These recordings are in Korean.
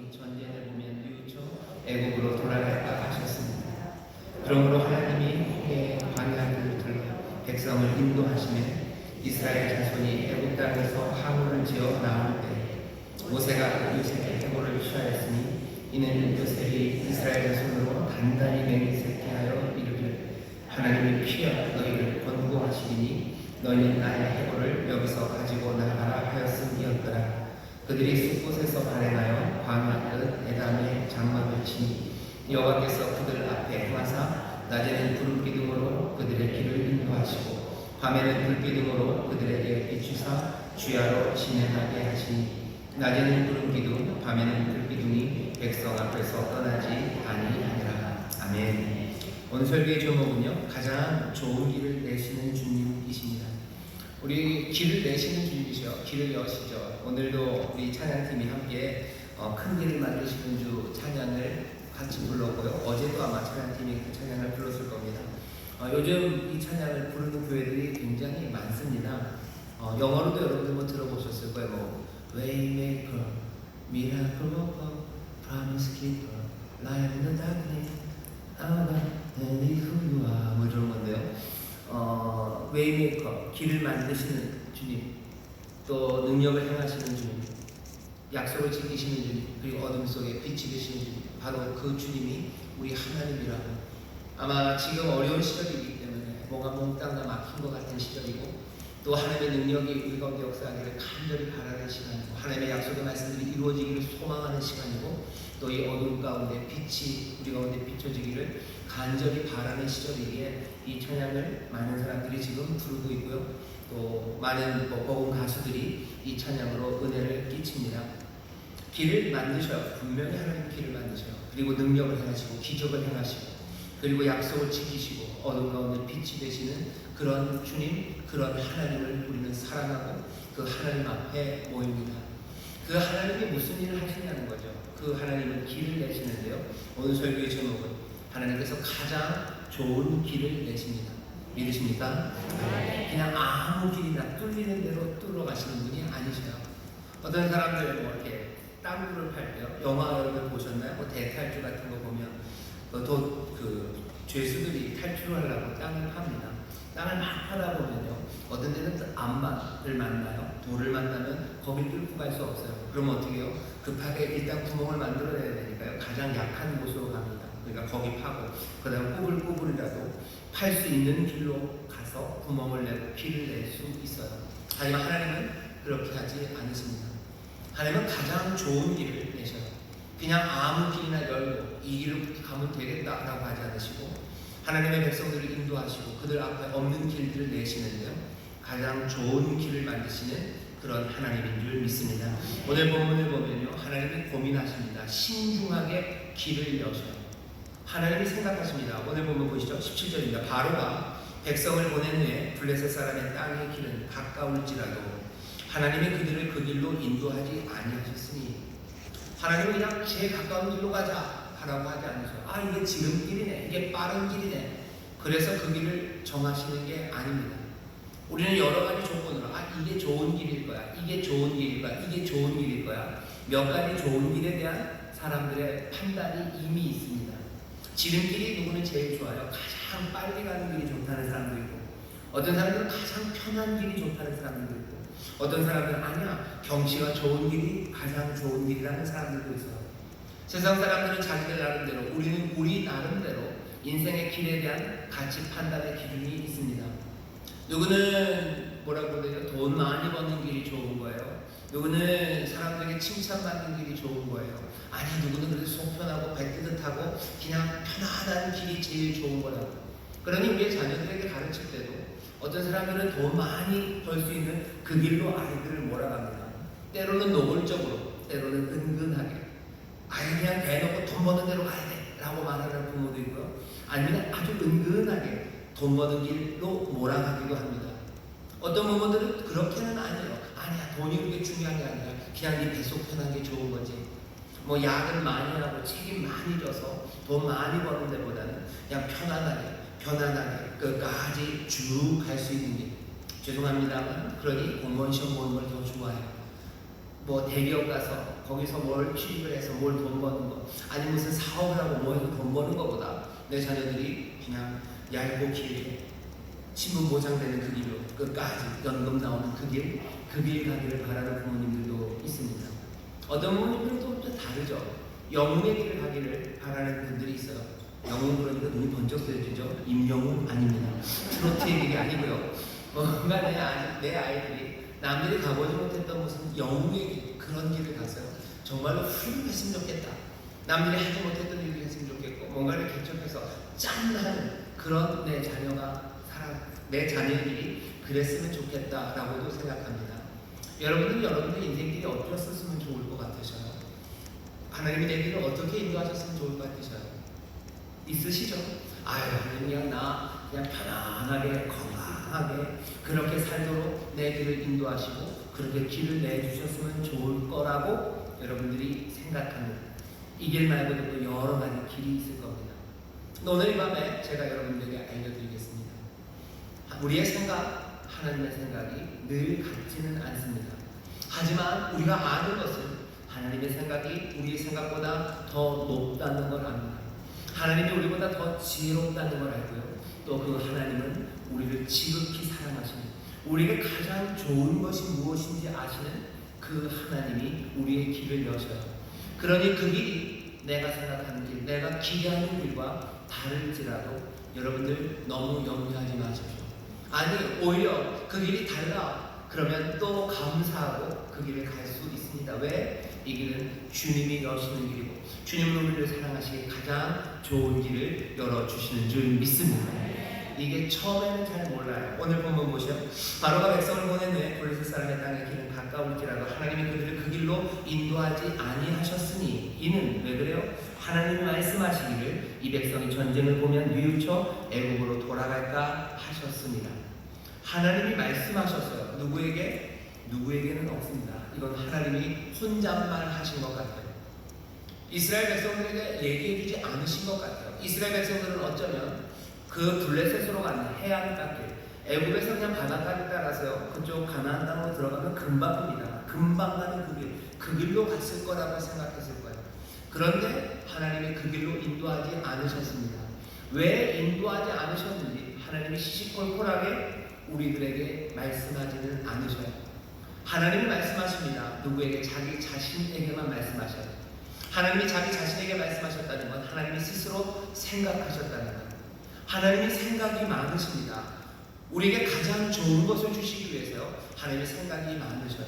하나님이 전쟁을 보면 뉘우쳐 애국으로 돌아갈까 하셨습니다. 그러므로 하나님이 광야를 들러 백성을 인도하시며 이스라엘 자손이 애국 땅에서 항우를 지어 나올 때 모세가 요셉의 해골을 취하였으니 이는 요셉이 이스라엘 자손으로 단단히 맹세케 하여 이르기를 하나님이 피하여 너희를 권고하시리니 너희는 나의 해골을 여기서 가지고 나가라 하였음이었더라. 그들이 숲곳에서 발행하여 광야 끝 에담의 장막을 치니 여호와께서 그들 앞에 행하사 낮에는 구름 기둥으로 그들의 길을 인도하시고 밤에는 불기둥으로 그들에게 비추사 주야로 진행하게 하시니 낮에는 구름 기둥 밤에는 불기둥이 백성 앞에서 떠나지 아니하니라. 아멘. 오늘 설교의 제목은요, 가장 좋은 길을 내시는 주님이십니다. 우리 길을 내시는 주님이시여, 길을 여시죠. 오늘도 우리 찬양팀이 함께 큰 길을 만드시는 주 찬양을 같이 불렀고요. 어제도 아마 찬양팀이 그 찬양을 불렀을 겁니다. 요즘 이 찬양을 부르는 교회들이 굉장히 많습니다. 영어로도 여러분들 뭐 들어보셨을 거예요. 뭐 Waymaker, Miracle Worker, Promise Keeper, Light in the Darkness, Our God, and who you are, 뭐 이런 건데요. Waymaker, 길을 만드시는 주님, 또 능력을 행하시는 주님, 약속을 지키시는 주님, 그리고 어둠 속에 빛이 되시는 주님, 바로 그 주님이 우리 하나님이라고. 아마 지금 어려운 시절이기 때문에 뭐가 몽땅 다 막힌 것 같은 시절이고, 또 하나님의 능력이 우리 가운데 역사하기를 간절히 바라는 시간이고, 하나님의 약속의 말씀들이 이루어지기를 소망하는 시간이고, 또 이 어둠 가운데 빛이 우리 가운데 비춰지기를 간절히 바라는 시절이기에 이 찬양을 많은 사람들이 지금 부르고 있고요. 또 많은 복음 가수들이 이 찬양으로 은혜를 끼칩니다. 길을 만드셔요. 분명히 하나님 길을 만드셔요. 그리고 능력을 행하시고 기적을 행하시고, 그리고 약속을 지키시고 어둠 가운데 빛이 되시는 그런 주님, 그런 하나님을 우리는 사랑하고 그 하나님 앞에 모입니다. 그 하나님이 무슨 일을 하시냐는 거죠. 그 하나님은 길을 내시는데요. 오늘 설교의 제목은 하나님께서 가장 좋은 길을 내십니다. 믿으십니까? 그냥 아무 길이나 뚫리는 대로 뚫어 가시는 분이 아니셔요. 어떤 사람들 뭐 이렇게 땅굴을 팔 때요. 영화 여러분 보셨나요? 뭐 대탈주 같은 거 보면 그 죄수들이 탈출하려고 땅을 팝니다. 땅을 막 파다 보면요, 어떤 데는 암막을 만나요. 돌을 만나면 거길 뚫고 갈 수 없어요. 그럼 어떻게 해요? 급하게 일단 구멍을 만들어내야 되니까요, 가장 약한 곳으로 갑니다. 그러니까 거기 파고 그 다음 꼬불꼬불이라도 팔 수 있는 길로 가서 구멍을 내고 피를 낼 수 있어요. 하지만 하나님은 그렇게 하지 않으십니다. 하나님은 가장 좋은 길을 내셔요. 그냥 아무 길이나 열고 이 길로 가면 되겠다라고 하지 않으시고, 하나님의 백성들을 인도하시고 그들 앞에 없는 길들을 내시는데요, 가장 좋은 길을 만드시는 그런 하나님인 줄 믿습니다. 오늘 본문을 보면요, 하나님이 고민하십니다. 신중하게 길을 여셔요. 하나님이 생각하십니다. 오늘 본문 보시죠. 17절입니다. 바로가 백성을 보낸 후에 블레셋 사람의 땅의 길은 가까울지라도 하나님이 그들을 그 길로 인도하지 아니하셨으니, 하나님은 그냥 제일 가까운 길로 가자 라고 하지 않으셔요. 이게 지름길이네, 이게 빠른 길이네, 그래서 그 길을 정하시는 게 아닙니다. 우리는 여러 가지 조건으로 이게 좋은 길일 거야, 이게 좋은 길일 거야, 이게 좋은 길일 거야, 몇 가지 좋은 길에 대한 사람들의 판단이 이미 있습니다. 지름길이 누구는 제일 좋아요. 가장 빨리 가는 길이 좋다는 사람도 있고, 어떤 사람들은 가장 편한 길이 좋다는 사람들도 있고, 어떤 사람들은 아니야, 경치가 좋은 길이 가장 좋은 길이라는 사람들도 있어요. 세상 사람들은 자기들 나름대로, 우리는 우리 나름대로 인생의 길에 대한 가치 판단의 기준이 있습니다. 누구는 뭐라고 그러죠? 돈 많이 버는 길이 좋은 거예요. 누구는 사람들에게 칭찬받는 길이 좋은 거예요. 누구는 그래도 속 편하고 배뜨듯하고 그냥 편안한 길이 제일 좋은 거라고. 그러니 우리의 자녀들에게 가르칠 때도 어떤 사람들은 돈 많이 벌 수 있는 그 길로 아이들을 몰아갑니다. 때로는 노골적으로, 때로는 은근하게. 그냥 대놓고 돈 버는 대로 가야 돼 라고 말하는 부모도 있고요. 아니면 아주 은근하게 돈 버는 길로 몰아가기도 합니다. 어떤 부모들은 그렇게는 아니에요. 돈이 그렇게 중요한 게 아니라 그냥 네 뱃속 편한 게 좋은 거지. 뭐 야근 많이 하고 책임 많이 져서 돈 많이 버는 데보다는 그냥 편안하게 끝까지 쭉 갈 수 있는 길. 죄송합니다만 그러니 공무원 시험 보는 걸 더 좋아해요. 뭐 대기업 가서 거기서 뭘 취직을 해서 뭘 돈 버는 거, 아니 무슨 사업을 하고 뭐 해서 돈 버는 것보다 내 자녀들이 그냥 얇고 길게 신분 보장되는 그 길로 끝까지 연금 나오는 그 길 가기를 바라는 부모님들도 있습니다. 어떤 부모님들은 또 다르죠. 영웅의 길을 가기를 바라는 분들이 있어요. 영웅 그러니까 눈이 번쩍 뜨여지죠. 임영웅 아닙니다. 트로트의 길이 아니고요. 뭔가 내 아이들이 남들이 가보지 못했던 무슨 영웅의 길, 그런 길을 갔어요. 정말로 훌륭했으면 좋겠다. 남들이 하지 못했던 일을 했으면 좋겠고 뭔가를 개척해서 짠 하는 그런 내 자녀들이 그랬으면 좋겠다라고도 생각합니다. 여러분들 인생길이 어땠었으면 좋을 것 같으셔요? 하나님이 내 길을 어떻게 인도하셨으면 좋을 것 같으셔요? 있으시죠? 하나님 나 그냥 편안하게 건강하게 그렇게 살도록 내 길을 인도하시고 그렇게 길을 내주셨으면 좋을 거라고 여러분들이 생각하는 이 길 말고도 또 여러 가지 길이 있을 겁니다. 오늘 이 밤에 제가 여러분들에게 알려드리겠습니다. 우리의 생각, 하나님의 생각이 늘 같지는 않습니다. 하지만 우리가 아는 것은 하나님의 생각이 우리의 생각보다 더 높다는 걸 압니다. 하나님이 우리보다 더 지혜롭다는 걸 알고요. 또 그 하나님은 우리를 지극히 사랑하시는, 우리에게 가장 좋은 것이 무엇인지 아시는 그 하나님이 우리의 길을 여셔요. 그러니 그 길이 내가 생각하는 길, 내가 기대하는 길과 다를지라도 여러분들 너무 염려하지 마십시오. 아니 오히려 그 길이 달라 그러면 또 감사하고 그 길을 갈 수 있습니다. 왜? 이 길은 주님이 여시는 길이고 주님은 우리를 사랑하시기에 가장 좋은 길을 열어주시는 줄 믿습니다. 이게 처음에는 잘 몰라요. 오늘 본문 보시오. 바로가 백성을 보낸 후에 블레셋 사람의 땅의 길은 가까울지라도 하나님이 그들을 그 길로 인도하지 아니하셨으니 이는 왜 그래요? 하나님이 말씀하시기를 이 백성이 전쟁을 보면 뉘우쳐 애국으로 돌아갈까 하셨습니다. 하나님이 말씀하셨어요. 누구에게는 없습니다. 이건 하나님이 혼잣말 하신 것 같아요. 이스라엘 백성들에게 얘기해주지 않으신 것 같아요. 이스라엘 백성들은 어쩌면 그 블레셋으로 가는 해안 갓길, 애굽에서 그냥 바닷가를 따라서요 그쪽 가나안 땅으로 들어가면 금방입니다. 금방 가는 그 길로 갔을 거라고 생각했을 거예요. 그런데 하나님이 그 길로 인도하지 않으셨습니다. 왜 인도하지 않으셨는지 하나님이 시시콜콜하게 우리들에게 말씀하지는 않으셔요. 하나님이 말씀하십니다. 누구에게? 자기 자신에게만 말씀하셔요. 하나님이 자기 자신에게 말씀하셨다는 건 하나님이 스스로 생각하셨다는 것. 하나님이 생각이 많으십니다. 우리에게 가장 좋은 것을 주시기 위해서요 하나님의 생각이 많으셔요.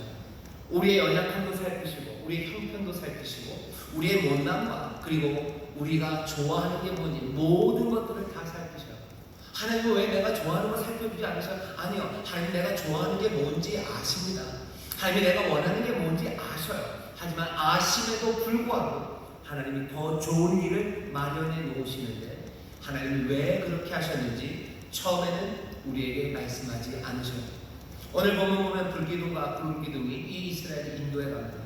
우리의 연약함도 살피시고 우리의 형편도 살피시고 우리의 못남과 그리고 우리가 좋아하는 게 뭔지 모든 것들을 다 살피셔요. 하나님은 왜 내가 좋아하는 거 살펴주지 않으셔요? 아니요. 하나님 내가 좋아하는 게 뭔지 아십니다. 하나님이 내가 원하는 게 뭔지 아셔요. 하지만 아심에도 불구하고 하나님이 더 좋은 일을 마련해 놓으시는데 하나님이 왜 그렇게 하셨는지 처음에는 우리에게 말씀하지 않으셔요. 오늘 보면 불기둥과 구름기둥이 이 이스라엘을 인도해 갑니다.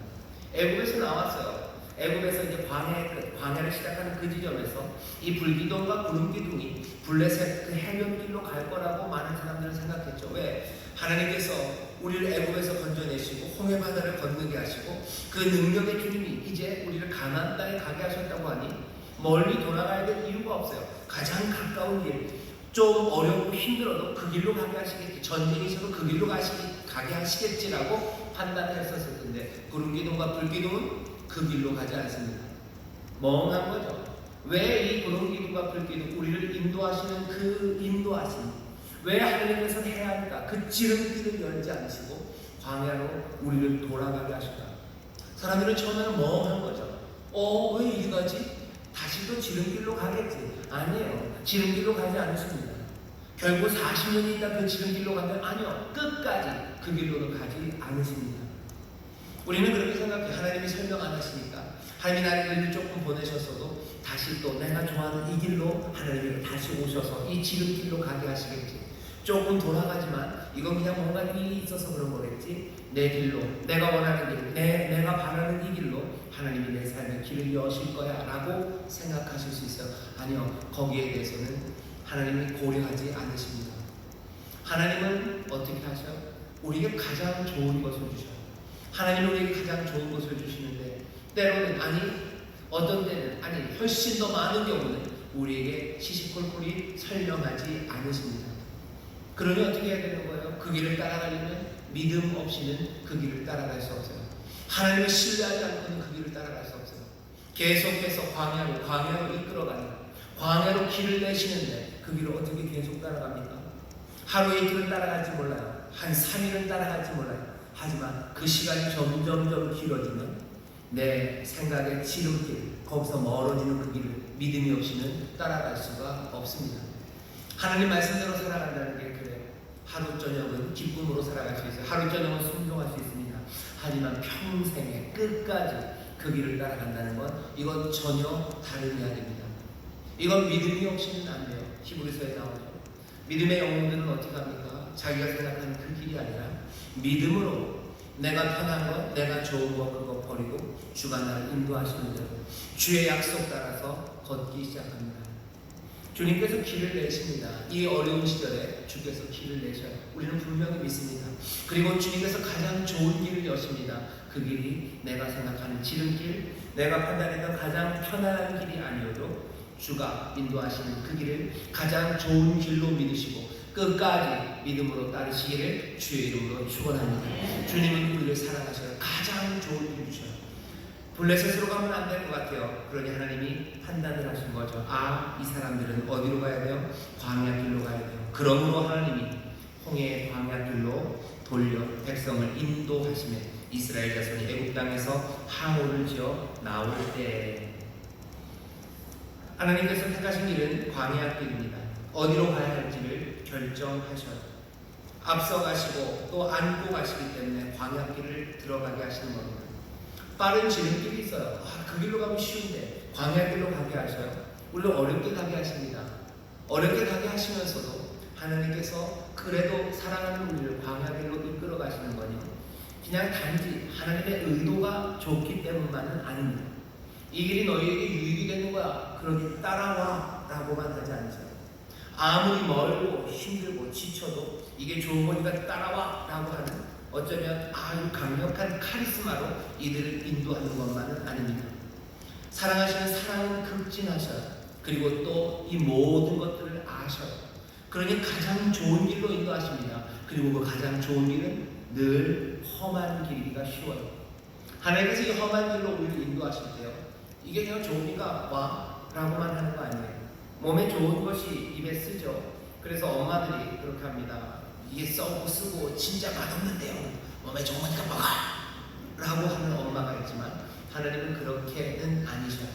애굽에서 나왔어요. 애굽에서 이제 광야를 시작하는 그 지점에서 이 불기둥과 구름기둥이 블레셋 그 해변길로 갈 거라고 많은 사람들은 생각했죠. 왜? 하나님께서 우리를 애굽에서 건져내시고 홍해 바다를 건너게 하시고 그 능력의 주님이 이제 우리를 가나안 땅에 가게 하셨다고 하니 멀리 돌아가야 될 이유가 없어요. 가장 가까운 길, 좀 어렵고 힘들어도 그 길로 가게 하시겠지, 전쟁이 있어도 그 길로 가게 하시겠지라고 판단했었을 텐데 구름기둥과 불기둥은 그 길로 가지 않습니다. 멍한 거죠. 왜 이 구름기둥과 불기둥 우리를 인도하시는 그 인도하심, 왜 하나님께서 해야 할까? 그 지름길을 열지 않으시고 광야로 우리를 돌아가게 하실까? 사람들은 처음에는 멍한 거죠. 왜 이리 가지? 다시 또 지름길로 가겠지. 아니에요. 지름길로 가지 않으십니다. 결국 40년이 있다 그 지름길로 가면 아니요. 끝까지 그 길로는 가지 않으십니다. 우리는 그렇게 생각해요. 하나님이 설명 안 하시니까 하나님이 나를 길을 조금 보내셨어도 다시 또 내가 좋아하는 이 길로 하나님이 다시 오셔서 이 지름길로 가게 하시겠지. 조금 돌아가지만 이건 그냥 뭔가 일이 있어서 그런 거겠지. 내 길로, 내가 원하는 길, 내가 바라는 이 길로 하나님이 내 삶의 길을 여실 거야 라고 생각하실 수 있어요. 아니요. 거기에 대해서는 하나님이 고려하지 않으십니다. 하나님은 어떻게 하셔요? 우리에게 가장 좋은 것을 주셔요. 하나님은 우리에게 가장 좋은 것을 주시는데 때로는 어떤 때는 훨씬 더 많은 경우는 우리에게 시시콜콜이 설명하지 않으십니다. 그러니 어떻게 해야 되는 거예요? 그 길을 따라가려면 믿음 없이는 그 길을 따라갈 수 없어요. 하나님을 신뢰하지 않고는 그 길을 따라갈 수 없어요. 계속해서 광야로 이끌어가는, 광야로 길을 내시는데 그 길을 어떻게 계속 따라갑니까? 하루 이틀은 따라갈지 몰라요. 한 3일은 따라갈지 몰라요. 하지만 그 시간이 점점 길어지면 내 생각의 지름길, 거기서 멀어지는 그 길을 믿음이 없이는 따라갈 수가 없습니다. 하나님 말씀대로 살아간다는 게 그래요. 하루 저녁은 기쁨으로 살아갈 수 있어요. 하루 저녁은 순종할 수 있습니다. 하지만 평생에 끝까지 그 길을 따라간다는 건 이건 전혀 다른 이야기입니다. 이건 믿음이 없이는 안 돼요. 히브리서에 나오죠. 믿음의 영웅들은 어떻게 합니까? 자기가 생각하는 그 길이 아니라 믿음으로 내가 편한 것, 내가 좋은 것 그거 버리고 주가 나를 인도하시는 대로 주의 약속 따라서 걷기 시작합니다. 주님께서 길을 내십니다. 이 어려운 시절에 주께서 길을 내셔요. 우리는 분명히 믿습니다. 그리고 주님께서 가장 좋은 길을 여십니다. 그 길이 내가 생각하는 지름길, 내가 판단했던 가장 편안한 길이 아니어도 주가 인도하시는 그 길을 가장 좋은 길로 믿으시고 끝까지 믿음으로 따르시기를 주의 이름으로 축원합니다. 주님은 우리를 사랑하셔요. 가장 좋은 길 주셔요. 블레셋으로 가면 안 될 것 같아요. 그러니 하나님이 판단을 하신 거죠. 이 사람들은 어디로 가야 돼요? 광야 길로 가야 돼요. 그러므로 하나님이 홍해의 광야 길로 돌려 백성을 인도하시며 이스라엘 자손이 애굽 땅에서 항우를 지어 나올 때 하나님께서 택하신 길은 광야 길입니다. 어디로 가야 할지를 결정하셔요. 앞서 가시고 또 안고 가시기 때문에 광야 길을 들어가게 하시는 겁니다. 빠른 지름길이 있어요. 그 길로 가면 쉬운데 광야 길로 가게 하셔요. 물론 어렵게 가게 하십니다. 어렵게 가게 하시면서도 하나님께서 그래도 사랑하는 우리를 광야 길로 이끌어 가시는 거니 그냥 단지 하나님의 의도가 좋기 때문만은 아닙니다. 이 길이 너희에게 유익이 되는 거야. 그러니 따라와 라고만 하지 않으세요. 아무리 멀고 힘들고 지쳐도 이게 좋은 거니까 따라와 라고 하는 어쩌면 아주 강력한 카리스마로 이들을 인도하는 것만은 아닙니다. 사랑하시는 사랑은 극진하셔요. 그리고 또 이 모든 것들을 아셔요. 그러니 가장 좋은 길로 인도하십니다. 그리고 그 가장 좋은 길은 늘 험한 길이기가 쉬워요. 하나님께서 이 험한 길로 우리를 인도하실 때요, 이게 그냥 좋으니까 와 라고만 하는 거 아니에요. 몸에 좋은 것이 입에 쓰죠. 그래서 엄마들이 그렇게 합니다. 이게 썩고 쓰고 진짜 맛없는데요, 몸에 좋은 거니까 먹어 라고 하는 엄마가 있지만 하나님은 그렇게는 아니셔요.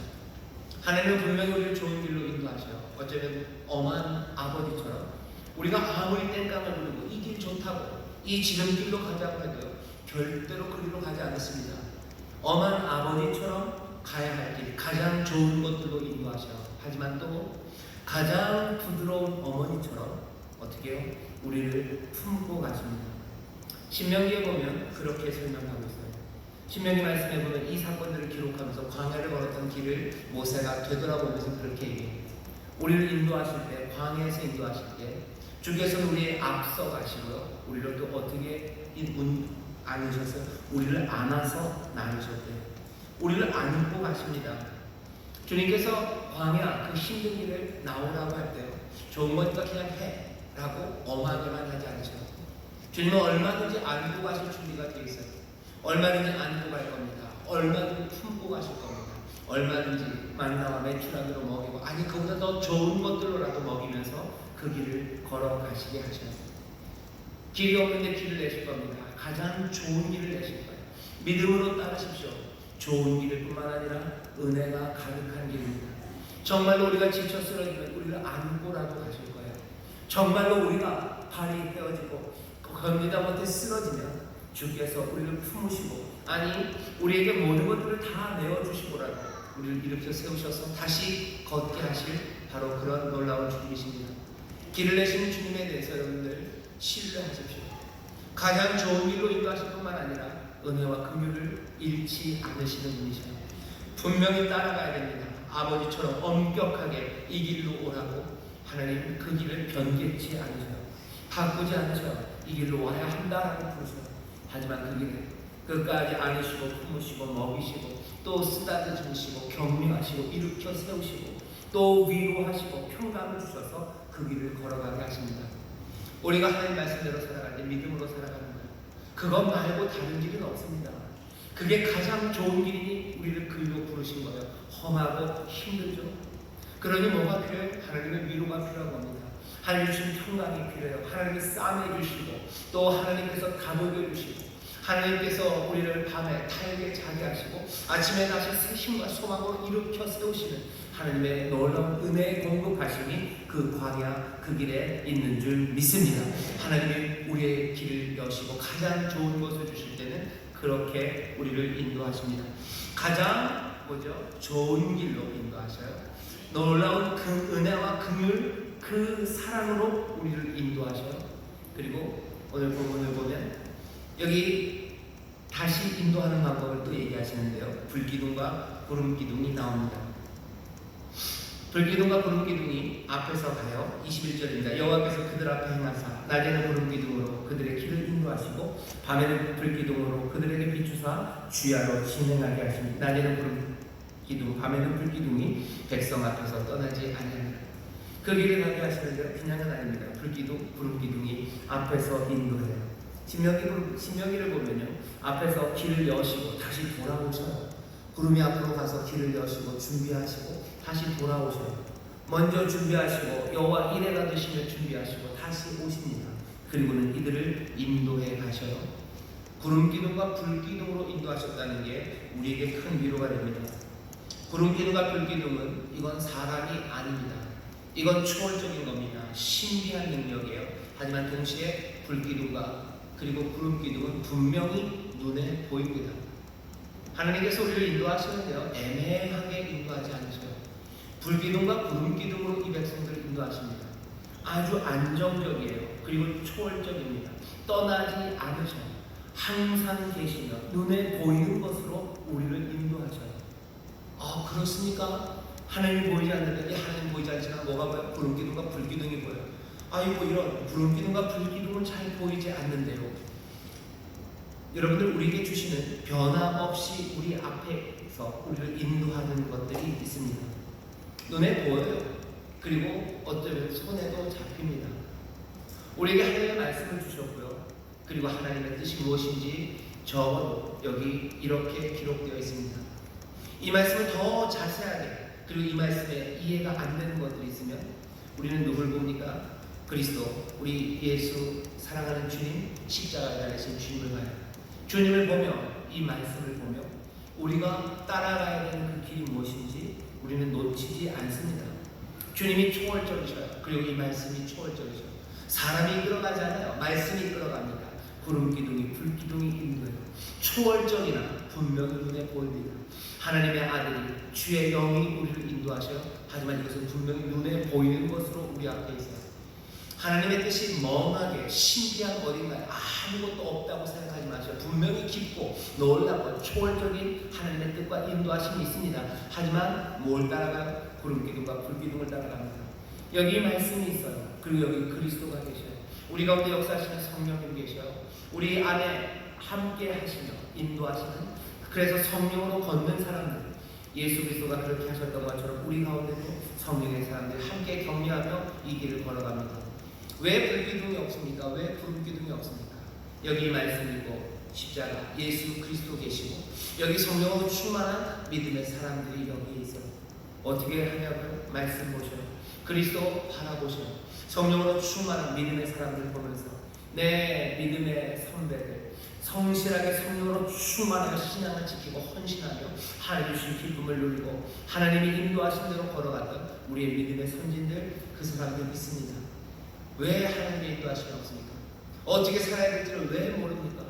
하나님은 분명히 우리를 좋은 길로 인도하셔요. 어쩌면 엄한 아버지처럼 우리가 아무리 땡깡을 부리고 이 길 좋다고 이 지름길로 가자고 해도 절대로 그 길로 가지 않습니다. 엄한 아버지처럼 가야 할 길, 가장 좋은 것들로 인도하셔요. 하지만 또 가장 부드러운 어머니처럼 어떻게 해요? 우리를 품고 가십니다. 신명기에 보면 그렇게 설명하고 있어요. 신명기 말씀에 보면 이 사건들을 기록하면서 광야를 걸었던 길을 모세가 되돌아보면서 그렇게 얘기해요. 우리를 인도하실 때, 광야에서 인도하실 때 주께서는 우리의 앞서 가시고요, 우리를 또 어떻게 안으셨어요? 우리를 안아서 나누셨대요. 우리를 안고 가십니다. 주님께서 광야 그 힘든 길을 나오라고 할 때요, 좋은 거니까 그냥 해 라고 엄하게만 하지 않으셔요. 주님은 얼마든지 안고 가실 준비가 되어 있어요. 얼마든지 안고 갈 겁니다. 얼마든지 품고 가실 겁니다. 얼마든지 만나와 메추라기로 먹이고 그보다 더 좋은 것들로라도 먹이면서 그 길을 걸어가시게 하셔요. 길이 없는데 길을 내실 겁니다. 가장 좋은 길을 내실 거예요. 믿음으로 따르십시오. 좋은 길일 뿐만 아니라 은혜가 가득한 길입니다. 정말로 우리가 지쳐 쓰러지면 우리를 안고라도 가실 거예요. 정말로 우리가 발이 헤어지고 걸리다 못해 쓰러지면 주께서 우리를 품으시고 우리에게 모든 것들을 다 내어주시고라도 우리를 일으켜 세우셔서 다시 걷게 하실 바로 그런 놀라운 주님이십니다. 길을 내시는 주님에 대해서 여러분들 신뢰하십시오. 가장 좋은 길로 인도하실 뿐만 아니라 은혜와 긍휼을 잃지 않으시는 분이셔요. 분명히 따라가야 됩니다. 아버지처럼 엄격하게 이 길로 오라고 하나님 그 길을 변개치 않으셔요. 바꾸지 않으셔요. 이 길로 와야 한다라고 부르셔요. 하지만 끝까지 안으시고 품으시고 먹이시고 또 쓰다듬으시고 격려하시고 일으켜 세우시고 또 위로하시고 평강을 주셔서 그 길을 걸어가게 하십니다. 우리가 하나님 말씀대로 살아갈 때 믿음으로 살아가는 거예요. 그것 말고 다른 길은 없습니다. 그게 가장 좋은 길이니 우리를 그 길로 부르신 거예요. 험하고 힘들죠. 그러니 뭐가 필요해요? 하나님의 위로가 필요한 겁니다. 하나님 주신 평강이 필요해요. 하나님이 싸매 주시고 또 하나님께서 다독여 주시고 하나님께서 우리를 밤에 타협에 자게 하시고 아침에 다시 새 힘과 소망으로 일으켜 세우시는 하나님의 놀라운 은혜의 공급하심이 그 광야 그 길에 있는 줄 믿습니다. 하나님이 우리의 길을 여시고 가장 좋은 것을 주실 때는 그렇게 우리를 인도하십니다. 가장 좋은 길로 인도하셔요. 놀라운 그 은혜와 긍휼 그 사랑으로 우리를 인도하셔요. 그리고 오늘 본문을 보면 여기 다시 인도하는 방법을 또 얘기하시는데요. 불기둥과 구름기둥이 나옵니다. 불기둥과 구름기둥이 앞에서 가요. 21절입니다. 여호와께서 그들 앞에 행하사 낮에는 구름기둥으로 그들의 길을 인도하시고 밤에는 불기둥으로 그들에게 비추사 주야로 진행하게 하십니다. 낮에는 구름기둥 밤에는 불기둥이 백성 앞에서 떠나지 아니하니라. 그 길을 가게 하시는데 그냥은 아닙니다. 불기둥 구름기둥이 앞에서 인도해요. 신명기를 보면요, 앞에서 길을 여시고 다시 돌아오셔요. 구름이 앞으로 가서 길을 여시고 준비하시고 다시 돌아오셔요. 먼저 준비하시고 여호와 이레가 되시며 준비하시고 다시 오십니다. 그리고는 이들을 인도해 가셔요. 구름기둥과 불기둥으로 인도하셨다는 게 우리에게 큰 위로가 됩니다. 구름기둥과 불기둥은 이건 사람이 아닙니다. 이건 초월적인 겁니다. 신비한 능력이에요. 하지만 동시에 불기둥과 그리고 구름기둥은 분명히 눈에 보입니다. 하나님께서 우리를 인도하시는데요, 애매하게 인도하지 않으셔요. 불기둥과 구름기둥으로 이 백성들을 인도하십니다. 아주 안정적이에요. 그리고 초월적입니다. 떠나지 않으셔요. 항상 계시며 눈에 보이는 것으로 우리를 인도하셔요. 그렇습니까? 하나님이 보이지 않는데 하나님 보이지 않지만 뭐가 보여요? 구름기둥과 불기둥이 보여요. 아이고 이런 구름기둥과 불기둥은 잘 보이지 않는데요. 여러분들 우리에게 주시는 변함없이 우리 앞에서 우리를 인도하는 것들이 있습니다. 눈에 보여요. 그리고 어쩌면 손에도 잡힙니다. 우리에게 하나님의 말씀을 주셨고요. 그리고 하나님의 뜻이 무엇인지 적어도 여기 이렇게 기록되어 있습니다. 이 말씀을 더 자세하게 그리고 이 말씀에 이해가 안 되는 것들이 있으면 우리는 누굴 봅니까? 그리스도, 우리 예수 사랑하는 주님, 십자가에 달리신 주님을 봐요. 주님을 보며 이 말씀을 보며 우리가 따라가야 되는 그 길이 무엇인지 우리는 놓치지 않습니다. 주님이 초월적이셔요. 그리고 이 말씀이 초월적이셔요. 사람이 이끌어가지 않아요. 말씀이 이끌어갑니다. 구름기둥이 불기둥이 인도해요. 초월적이나 분명히 눈에 보입니다. 하나님의 아들이 주의 영이 우리를 인도하셔요. 하지만 이것은 분명히 눈에 보이는 것으로 우리 앞에 있어요. 하나님의 뜻이 멍하게 신비한 어딘가에 아무것도 없다고 생각하지 마세요. 분명히 깊고 놀랍고 초월적인 하나님의 뜻과 인도하심이 있습니다. 하지만 뭘 따라가요? 구름기둥과 불기둥을 따라갑니다. 여기 말씀이 있어요. 그리고 여기 그리스도가 계셔요. 우리 가운데 역사하시는 성령님 계셔요. 우리 안에 함께 하시며 인도하시는, 그래서 성령으로 걷는 사람들, 예수 그리스도가 그렇게 하셨던 것처럼 우리 가운데도 성령의 사람들이 함께 격려하며 이 길을 걸어갑니다. 왜 불기둥이 없습니까? 왜 구름기둥이 없습니까? 여기 말씀이고 십자가 예수 그리스도 계시고 여기 성령으로 충만한 믿음의 사람들이 여기에 있어요. 어떻게 하냐고요? 말씀 보셔요. 그리스도 바라보셔요. 성령으로 충만한 믿음의 사람들 보면서 내 믿음의 선배들 성실하게 성령으로 충만하여 신앙을 지키고 헌신하며 하나님 주신 기쁨을 누리고 하나님이 인도하신 대로 걸어갔던 우리의 믿음의 선진들, 그 사람들 있습니다. 왜 하나님의 인도하심이 없습니까? 어떻게 살아야 될지를 왜 모릅니까?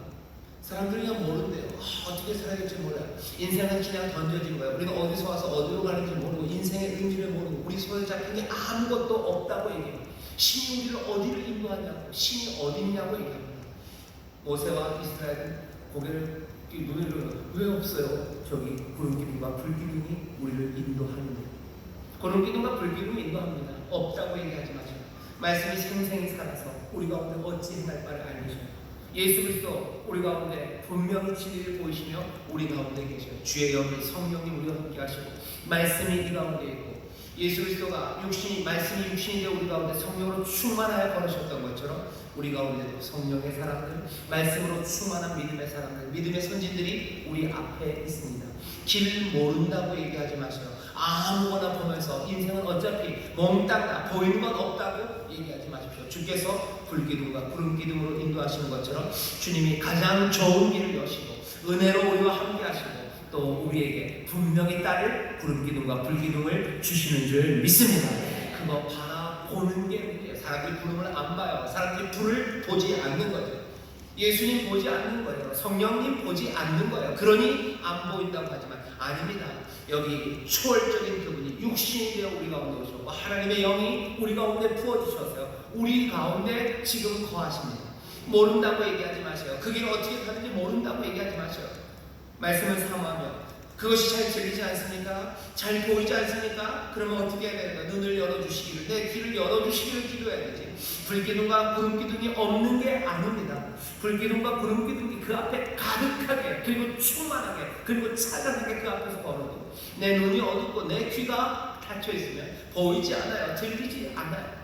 사람들이 그냥 모른대요. 어떻게 살아야 될지 몰라요. 인생은 그냥 던져진 거예요. 우리는 어디서 와서 어디로 가는지 모르고 인생의 의미를 모르고 우리 손에 잡힌 게 아무것도 없다고 얘기해요. 신이 우리를 어디를 인도하냐고, 신이 어디 있냐고 얘기합니다. 모세와 이스라엘은 고개를 눈을 들어 왜 없어요? 저기 구름기둥과 불기둥이 우리를 인도하는데, 구름기둥과 불기둥이 인도합니다. 없다고 얘기하지 마세요. 말씀이 생생히 살아서 우리 가운데 어찌 행할 바를 알리셔요. 예수 그리스도 우리 가운데 분명히 진리를 보이시며 우리 가운데 계셔요. 주의 영이 성령님 우리와 함께 하시고 말씀이 이 가운데 있고 예수 그리스도가 말씀이 육신이 되어 우리 가운데 성령으로 충만하여 걸으셨던 것처럼 우리 가운데도 성령의 사람들, 말씀으로 충만한 믿음의 사람들, 믿음의 선진들이 우리 앞에 있습니다. 길 모른다고 얘기하지 마세요. 아무거나 보면서 인생은 어차피 몽땅다, 보이는 건 없다고 얘기하지 마십시오. 주께서 불기둥과 구름기둥으로 인도하시는 것처럼 주님이 가장 좋은 길을 여시고 은혜로 우리와 함께 하시고 또 우리에게 분명히 따를 구름기둥과 불기둥을 주시는 줄 믿습니다. 그거 바라보는 게 문제예요. 사람들이 구름을 안 봐요. 사람들이 불을 보지 않는 거죠. 예수님 보지 않는 거예요. 성령님 보지 않는 거예요. 그러니 안 보인다고 하지만 아닙니다. 여기 초월적인 그분이 육신이 되어 우리 가운데 오셨고 하나님의 영이 우리 가운데 부어주셔서요. 우리 가운데 지금 거하십니다. 모른다고 얘기하지 마세요. 그 길 어떻게 가는지 모른다고 얘기하지 마세요. 말씀을 사모하며 그것이 잘 들리지 않습니까? 잘 보이지 않습니까? 그러면 어떻게 해야 되는가? 눈을 열어주시기를, 내 귀를 열어주시기를 기도해야 되지. 불기둥과 구름기둥이 없는 게 아닙니다. 불기둥과 구름기둥이 그 앞에 가득하게 그리고 충만하게 그리고 찬란하게 그 앞에서 걸어도 내 눈이 어둡고 내 귀가 닫혀 있으면 보이지 않아요. 들리지 않아요.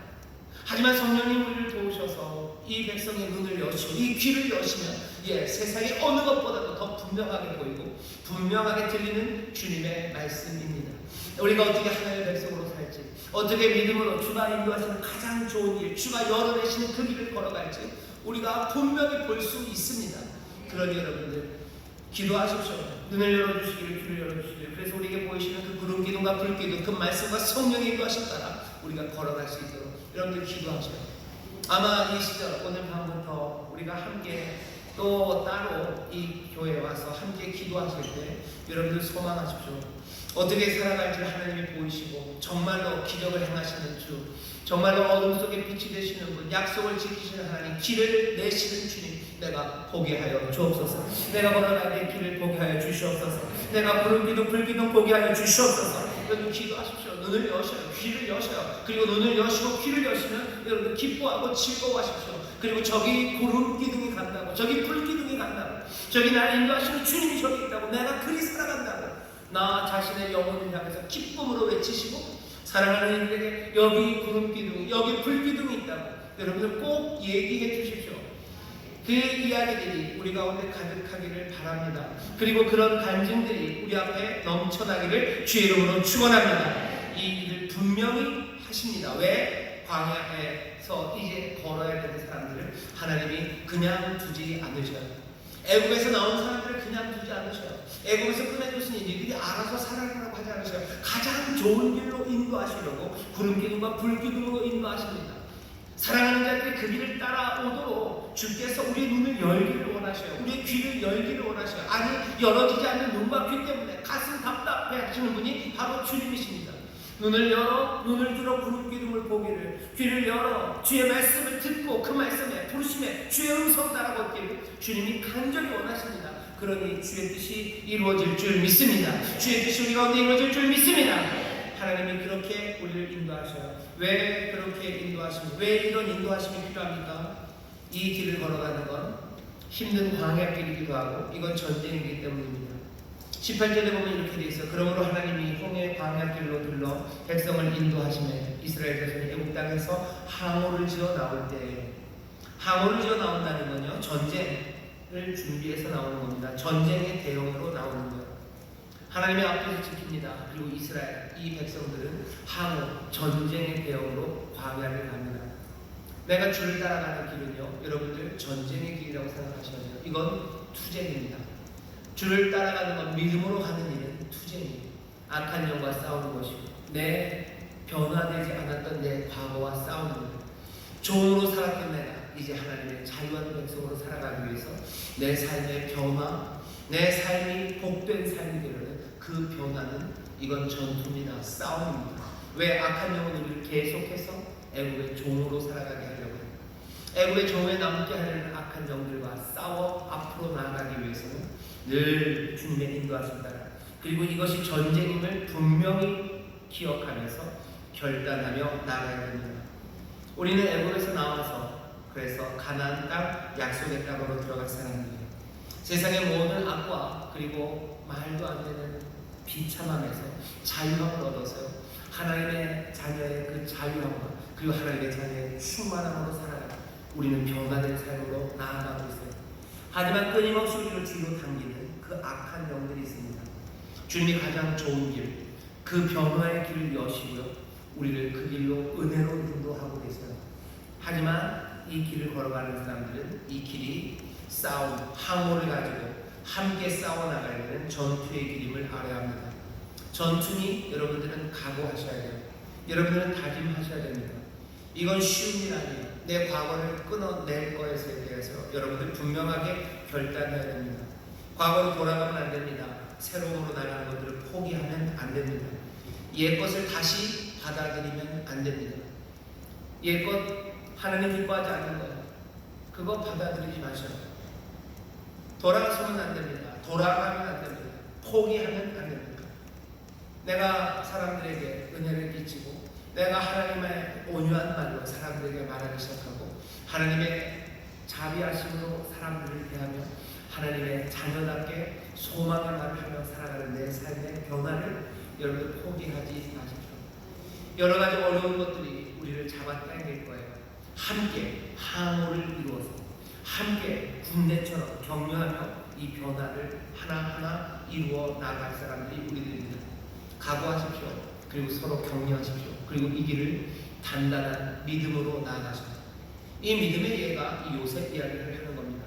하지만 성령님 우리를 도우셔서 이 백성의 눈을 여시고 이 귀를 여시면 세상이 어느 것보다도 더 분명하게 보이고 분명하게 들리는 주님의 말씀입니다. 우리가 어떻게 하나님의 백성으로 살지, 어떻게 믿음으로 주가 인도하시는 가장 좋은 일, 주가 열어내시는 그 길을 걸어갈지 우리가 분명히 볼 수 있습니다. 그러니 여러분들 기도하십시오. 눈을 열어주시기를, 귀를 열어주시기를. 그래서 우리에게 보이시는 그 구름기둥과 불기둥, 그 말씀과 성령의 인도하심 따라 우리가 걸어갈 수 있도록 여러분들 기도하셔요. 아마 이 시절 오늘 밤부터 우리가 함께 또 따로 이 교회에 와서 함께 기도하실 때 여러분들 소망하십시오. 어떻게 살아갈지 하나님이 보이시고 정말로 기적을 행하시는 주, 정말로 어둠 속에 빛이 되시는 분, 약속을 지키시는 하나님, 길을 내시는 주님, 내가 보게 하여 주옵소서. 내가 걸어가는 길을 보게 하여 주시옵소서. 내가 구름기둥 불기둥 보게 하여 주시옵소서. 여러분 기도하십시오. 눈을 여셔요. 귀를 여셔요. 그리고 눈을 여시고 귀를 여시면 여러분 기뻐하고 즐거워하십시오. 그리고 저기 구름기둥이 간다고, 저기 불기둥이 간다고, 저기 나를 인도하시는 주님이 저기 있다고, 내가 그리 살아간다고 나 자신의 영혼을 향해서 기쁨으로 외치시고 사랑하는 이들에게 여기 구름기둥이, 여기 불기둥이 있다고 여러분들 꼭 얘기해 주십시오. 그 이야기들이 우리 가운데 가득하기를 바랍니다. 그리고 그런 간증들이 우리 앞에 넘쳐나기를 주의 이름으로 축원합니다. 이 일을 분명히 하십니다. 왜? 광야에서 이제 걸어야 되는 사람들을 하나님이 그냥 두지 않으셔요. 애국에서 나온 사람들을 그냥 두지 않으셔요. 애국에서 꺼내줬으니 이들이 알아서 살아가라고 하지 않으셔요. 가장 좋은 길로 인도하시려고 구름기둥과 불기둥으로 인도하십니다. 사랑하는 자들이 그 길을 따라오도록 주께서 우리의 눈을 열기를 원하셔요. 우리의 귀를 열기를 원하셔요. 아니 열어지지 않는 눈과 귀 때문에 가슴 답답해 하시는 분이 바로 주님이십니다. 눈을 열어, 눈을 들어 구름기둥을 보기를, 귀를 열어 주의 말씀을 듣고 그 말씀에 부르심에 주의 음성 따라 걷기를 주님이 간절히 원하십니다. 그러니 주의 뜻이 이루어질 줄 믿습니다. 주의 뜻이 우리 가운데 이루어질 줄 믿습니다. 하나님이 그렇게 우리를 인도하셔요. 왜 그렇게 인도하십니까? 왜 이런 인도하심이 필요합니까? 이 길을 걸어가는 건 힘든 광야길이기도 하고 이건 전쟁이기 때문입니다. 18절에 보면 이렇게 되어 있어요. 그러므로 하나님이 홍해 광야길로 들러 백성을 인도하시매 이스라엘 자손이 애국 땅에서 항우를 지어 나올 때, 항우를 지어 나온다는 건요 전쟁을 준비해서 나오는 겁니다. 전쟁의 대형으로 나오는 거예요. 하나님의 앞에서 지킵니다. 그리고 이스라엘 이 백성들은 항우 전쟁의 대형으로 광야를 갑니다. 내가 주를 따라가는 길은요 여러분들 전쟁의 길이라고 생각하셔야 돼요. 이건 투쟁입니다. 주를 따라가는 건 믿음으로 가는 일은 투쟁이에요. 악한 영과 싸우는 것이고 내 변화되지 않았던 내 과거와 싸우는 거예요. 종으로 살았던 내가 이제 하나님의 자유한 백성으로 살아가기 위해서 내 삶의 변화, 내 삶이 복된 삶이 되려는 그 변화는 이건 전투입니다. 싸움입니다. 왜? 악한 영은 우리를 계속해서 애국의 종으로 살아가게 하려고 해요. 애국의 종에 남게 하려는 악한 영들과 싸워 앞으로 나아가기 위해서는 늘 주님의 인도하심 따라, 그리고 이것이 전쟁임을 분명히 기억하면서 결단하며 나아가야 됩니다. 우리는 애국에서 나와서 그래서 가나안 땅 약속의 땅으로 들어갈 사람들이에요. 세상의 모든 악과 그리고 말도 안 되는 비참함에서 자유함을 얻어서요, 하나님의 자녀의 그 자유함과 그리고 하나님의 자녀의 충만함으로 살아가 우리는 변화된 삶으로 나아가고 있어요. 하지만 끊임없이 우리를 뒤로 당기는 그 악한 영들이 있습니다. 주님이 가장 좋은 길, 그 변화의 길을 여시고요, 우리를 그 길로 은혜로 인도하고 계세요. 하지만 이 길을 걸어가는 사람들은 이 길이 싸움, 항호를 가지고 함께 싸워나가야 되는 전투의 길임을 알아야 합니다. 전투니 여러분들은 각오하셔야 돼요. 여러분들은 다짐하셔야 됩니다. 이건 쉬운 일 아니에요. 내 과거를 끊어낼 것에 대해서 여러분들 분명하게 결단해야 됩니다. 과거로 돌아가면 안 됩니다. 새로움으로 나가는 것들을 포기하면 안 됩니다. 옛것을 다시 받아들이면 안 됩니다. 옛것 하나님 기뻐하지 않는 거예요. 그거 받아들이지 마셔요. 돌아가서는 안 됩니다. 돌아가면 안 됩니다. 포기하면 안 됩니다. 내가 사람들에게 은혜를 끼치고 내가 하나님의 온유한 말로 사람들에게 말하기 시작하고 하나님의 자비하심으로 사람들을 대하며 하나님의 자녀답게 소망의 말을 하며 살아가는 내 삶의 변화를 여러분 포기하지 마십시오. 여러 가지 어려운 것들이 우리를 잡아당길 거예요. 함께 항호를 이루어서 함께 군대처럼 격려하며 이 변화를 하나하나 이루어 나갈 사람들이 우리들입니다. 각오하십시오. 그리고 서로 격려하십시오. 그리고 이 길을 단단한 믿음으로 나아가십시오. 이 믿음의 예가 이 요셉 이야기를 하는 겁니다.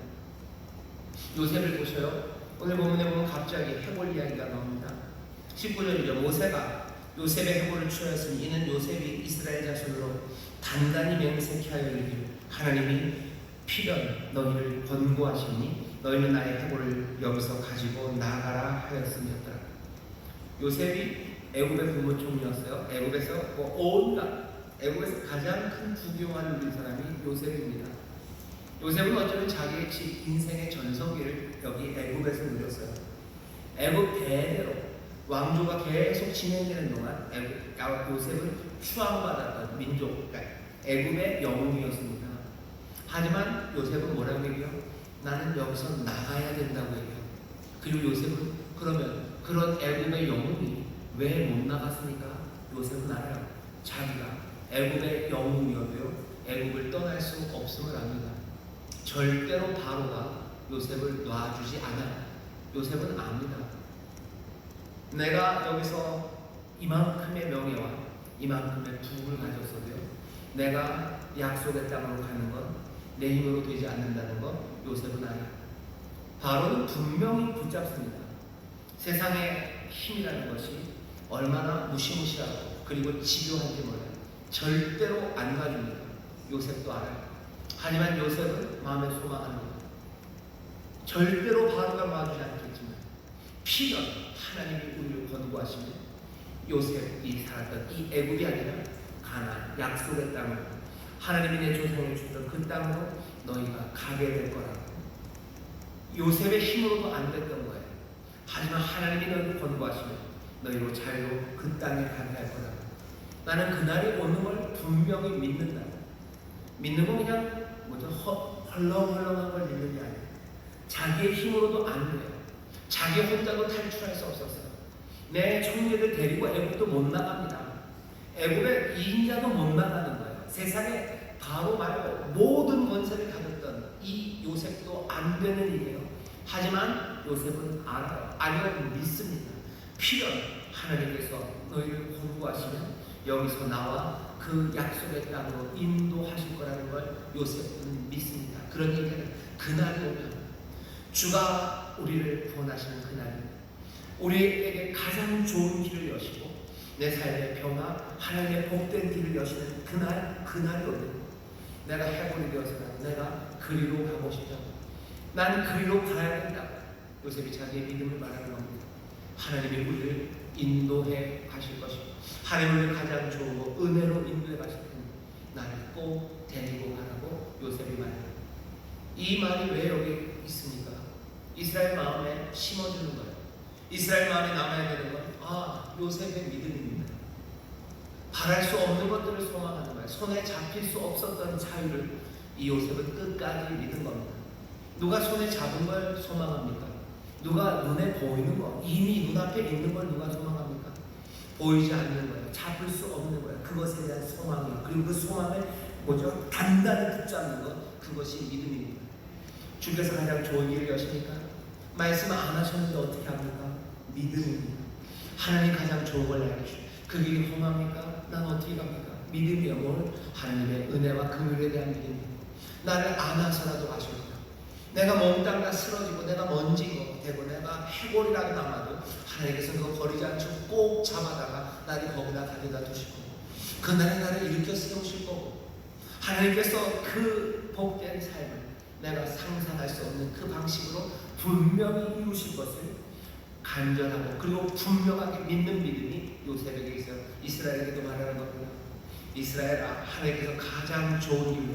요셉을 보셔요. 오늘 본문에 보면 갑자기 해골 이야기가 나옵니다. 19절이죠. 모세가 요셉의 해골을 취하였으니 이는 요셉이 이스라엘 자손으로 단단히 명색하여 이르기를 하나님이 필연 너희를 권고하시니 너희는 나의 해골을 여기서 가지고 나가라 하였음이었더라. 요셉이 애굽의 국무총리였어요. 애굽에서 온갖 애굽에서 가장 큰 부귀영화를 누린 사람이 요셉입니다. 요셉은 어쩌면 자기의 인생의 전성기를 여기 애굽에서 누렸어요. 애굽 대대로 왕조가 계속 진행되는 동안 요셉은 추앙받았던 민족, 그러니까 애굽의 영웅이었습니다. 하지만 요셉은 뭐라고 얘기해요? 나는 여기서 나가야 된다고 얘기해요. 그리고 요셉은 그러면 그런 애굽의 영웅이 왜 못 나갔습니까? 요셉은 알아요. 자기가 애굽의 영웅이어도요, 애굽을 떠날 수 없음을 압니다. 절대로 바로가 요셉을 놔주지 않아요. 요셉은 압니다. 내가 여기서 이만큼의 명예와 이만큼의 부를 가졌어도요, 내가 약속의 땅으로 가는 건 내 힘으로 되지 않는다는 것 요셉은 알아요. 바로는 분명히 붙잡습니다. 세상의 힘이라는 것이 얼마나 무시무시하고 그리고 집요한지 몰라요. 절대로 안 가줍니다. 요셉도 알아요. 하지만 요셉은 마음에 소망합니다. 절대로 바로가 놔주지 않겠지만 필연 하나님이 우리를 권고하시면 요셉이 살았던 이 애굽이 아니라 가나안 약속의 땅을 하나님이 내 조상에 주던 그 땅으로 너희가 가게 될 거라고. 요셉의 힘으로도 안 됐던 거예요. 하지만 하나님이 너희를 권고하시면 너희로 자유로 그 땅에 가게 할 거라고. 나는 그날이 오는 걸 분명히 믿는다. 믿는 건 그냥 헐렁헐렁한 걸 믿는 게 아니에요. 자기의 힘으로도 안 돼요. 자기 혼자도 탈출할 수 없었어요. 내 청년들 데리고 애굽도 못 나갑니다. 애굽의 2인자도 못 나가는 거예요. 세상에 바로 말고 모든 권세를 가졌던 이 요셉도 안 되는 일이에요. 하지만 요셉은 알아요. 아니면 믿습니다. 필연 하나님께서 너희를 권고하시면 여기서 나와 그 약속의 땅으로 인도하실 거라는 걸 요셉은 믿습니다. 그런 얘기는 그날이 오면 주가 우리를 구원하시는 그날입니다. 우리에게 가장 좋은 길을 여시고 내 삶의 변화, 하나님의 복된 길을 여시는 그날이 오면 내가 해골이 되어서라 내가 그리로 가고 싶다고, 난 그리로 가야 된다고 요셉이 자기의 믿음을 말하는 겁니다. 하나님이 우리를 인도해 가실 것이고 하나님을 가장 좋고 은혜로 인도해 가실 테니 나를 꼭 데리고 가라고 요셉이 말해요. 이 말이 왜 여기 있습니까? 이스라엘 마음에 심어주는 거예요. 이스라엘 마음에 남아야 되는 건 요셉의 믿음입니다. 바랄 수 없는 것들을 소망하는 거예요. 손에 잡힐 수 없었던 자유를 이 요셉은 끝까지 믿은 겁니다. 누가 손에 잡은 걸 소망합니까? 누가 눈에 보이는 거, 이미 눈앞에 있는 걸 누가 소망합니까? 보이지 않는 거예요. 잡을 수 없는 거예요. 그것에 대한 소망이에요. 그리고 그 소망을 뭐죠? 단단히 붙잡는 것, 그것이 믿음입니다. 주께서 가장 좋은 일을 여십니까? 말씀 안 하셨는데 어떻게 합니까? 믿음입니다. 하나님 가장 좋은 걸 알려주시오. 그 길이 험합니까? 난 어떻게 갑니까? 믿음이요. 뭘? 하나님의 은혜와 긍휼에 대한 믿음입니다. 나를 안아서라도 가십니다. 내가 몽땅 다 쓰러지고 내가 먼지고 되고 내가 해골이라도 남아도 하나님께서 그거 버리지 않고 꼭 잡아다가 나를 거기다 가져다 두시고 그날에 나를 일으켜 세우실 거고 하나님께서 그 복된 삶을 내가 상상할 수 없는 그 방식으로 분명히 이루실 것을 간절하고 그리고 분명하게 믿는 믿음이 요셉에게 있어요. 이스라엘에게도 말하는 겁니다. 이스라엘아, 하나님께서 가장 좋은 일로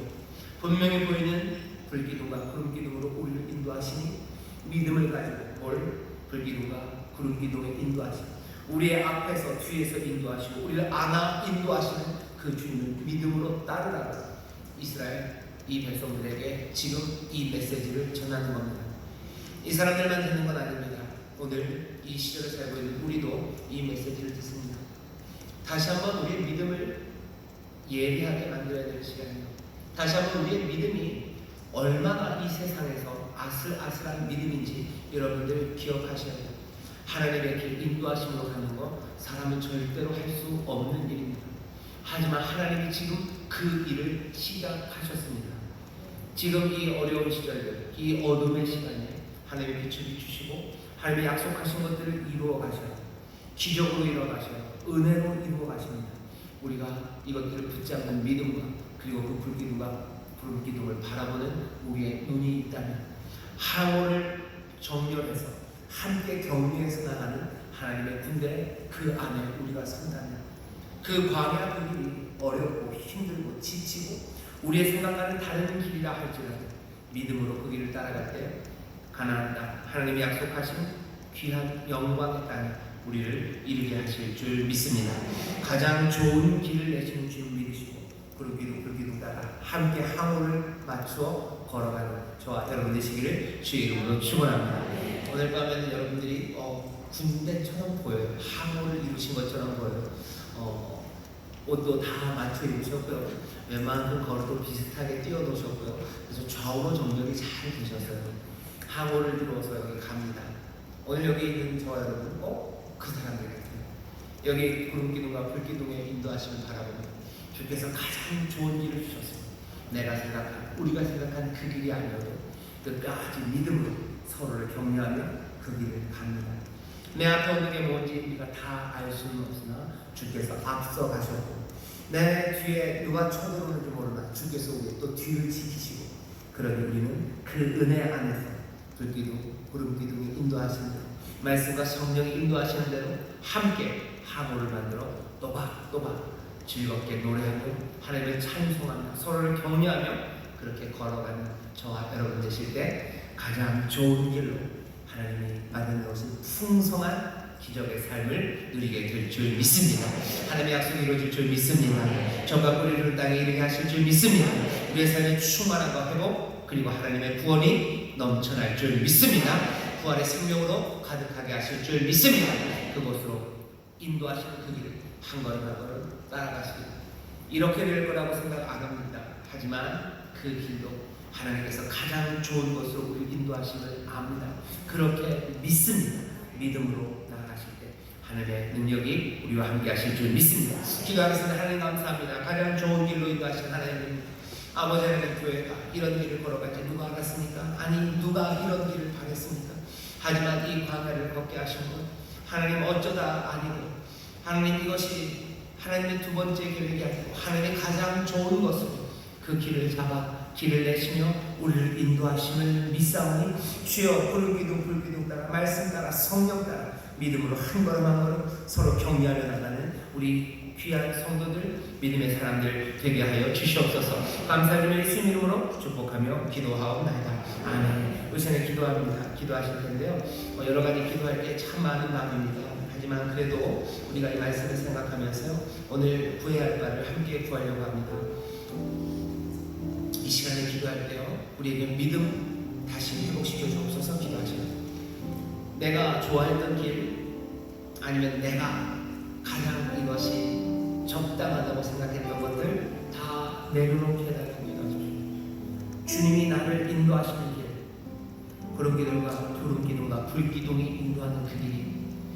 분명히 보이는 불기둥과 구름기둥으로 우리를 인도하시니 믿음을 가지고 뭘? 불기둥과 구름기둥에 인도하시니 우리의 앞에서 뒤에서 인도하시고 우리를 안아 인도하시는 그 주님을 믿음으로 따르라고 이스라엘 이 백성들에게 지금 이 메시지를 전하는 겁니다. 이 사람들만 듣는 건 아닙니다. 오늘 이 시절을 살고 있는 우리도 이 메시지를 듣습니다. 다시 한번 우리의 믿음을 예리하게 만들어야 될 시간이에요. 다시 한번 우리의 믿음이 얼마나 이 세상에서 아슬아슬한 믿음인지 여러분들 기억하셔야 돼요. 하나님의 길 인도하심으로 가는 거 사람은 절대로 할 수 없는 일입니다. 하지만 하나님이 지금 그 일을 시작하셨습니다. 지금 이 어려운 시절들, 이 어둠의 시간에 하나님의 빛을 비추시고 하나님의 약속하신 것들을 이루어 가셔요. 기적으로 이루어 가셔요. 은혜로 이루어 가십니다. 우리가 이것들을 붙잡는 믿음과 그리고 그 불기둥과 구름기둥을 바라보는 우리의 눈이 있다면 항원을 정렬해서 함께 격리해서 나가는 하나님의 군대 그 안에 우리가 산다면 그 광야 그 길이 어렵고 힘들고 지치고 우리의 생각과는 다른 길이라 할지라도 믿음으로 그 길을 따라갈 때 가나안 땅 하나님이 약속하신 귀한 영광의 땅에 우리를 이르게 하실 줄 믿습니다. 가장 좋은 길을 내시는 주님 믿으시고 구름기둥 불기둥 따라 함께 항우를 맞추어 걸어가는 저와 여러분 되시기를 주의 이름으로 축원합니다. 오늘 밤에는 여러분들이 군대처럼 보여요. 항우를 이루신 것처럼 보여요. 옷도 다 맞춰 입으셨고요. 웬만큼 걸어도 비슷하게 띄워놓으셨고요. 그래서 좌우로 정렬이 잘 되셨어요. 항우를 이루어서 여기 갑니다. 오늘 여기 있는 저와 여러분 그 사람들 같아요. 여기 구름기둥과 불기둥의 인도하심을 바라보면 주께서 가장 좋은 길을 주셨습니다. 내가 생각한, 우리가 생각한 그 길이 아니어도 끝까지 믿음으로 서로를 격려하며 그 길을 갑니다. 내 앞에 오는 게 뭔지 우리가 다 알 수는 없으나 주께서 앞서 가셨고 내 뒤에 누가 쳐들어오는지 모르나 주께서 우리 또 뒤를 지키시고 그러니 우리는 그 은혜 안에서 불기둥, 구름기둥이 인도하시는 대로 말씀과 성령이 인도하시는 대로 함께 항우를 만들어 또박또박 즐겁게 노래하며 하나님을 찬송하며 서로를 격려하며 그렇게 걸어가는 저와 여러분 되실 때 가장 좋은 길로 하나님이 마련해 오신 풍성한 기적의 삶을 누리게 될 줄 믿습니다. 하나님의 약속이 이루어질 줄 믿습니다. 정과 뿌리를 땅에 이르게 하실 줄 믿습니다. 우리의 삶에 충만함과 회복 그리고 하나님의 구원이 넘쳐날 줄 믿습니다. 부활의 생명으로 가득하게 하실 줄 믿습니다. 그곳으로 인도하시는 그 길을 한 걸음 한 걸음 따라가십니다. 이렇게 될 거라고 생각 안 합니다. 하지만 그 길도 하나님께서 가장 좋은 것으로 우리 인도하심을 압니다. 그렇게 믿습니다. 믿음으로 나아가실 때 하나님의 능력이 우리와 함께 하실 줄 믿습니다. 기도하겠습니다. 하나님 감사합니다. 가장 좋은 길로 인도하신 하나님 아버지 하나님 교회가 이런 길을 걸어갈 때 누가 알았습니까? 아니 누가 이런 길을 바랬습니까? 하지만 이 광야를 걷게 하신 것 하나님 어쩌다 아니고 하나님 이것이 하나님의 두 번째 계획이 아니고 하나님의 가장 좋은 것으로 그 길을 잡아 길을 내시며 우리를 인도하심을 믿사오니 주여 구름기둥 불기둥 따라 말씀 따라 성령 따라 믿음으로 한 걸음 한 걸음 서로 격려하며 나가는 우리 귀한 성도들 믿음의 사람들 되게 하여 주시옵소서. 감사드리며 예수님 이름으로 축복하며 기도하옵나이다. 아멘. 요새는 기도하실 텐데요. 여러 가지 기도할 때 참 많은 마음입니다. 하지만 그래도 우리가 이 말씀을 생각하면서요 오늘 구해야 할 바를 함께 구하려고 합니다. 이 시간에 기도할 때요 우리에게 믿음 다시 회복시켜 주옵소서 기도하시고, 내가 좋아했던 길 아니면 내가 가장 이것이 적당하다고 생각했던 것들 다 내려놓게 해달라고 기도하십시오. 주님이 나를 인도하시는 길, 구름 기둥과 불기둥이 인도하는 그 길이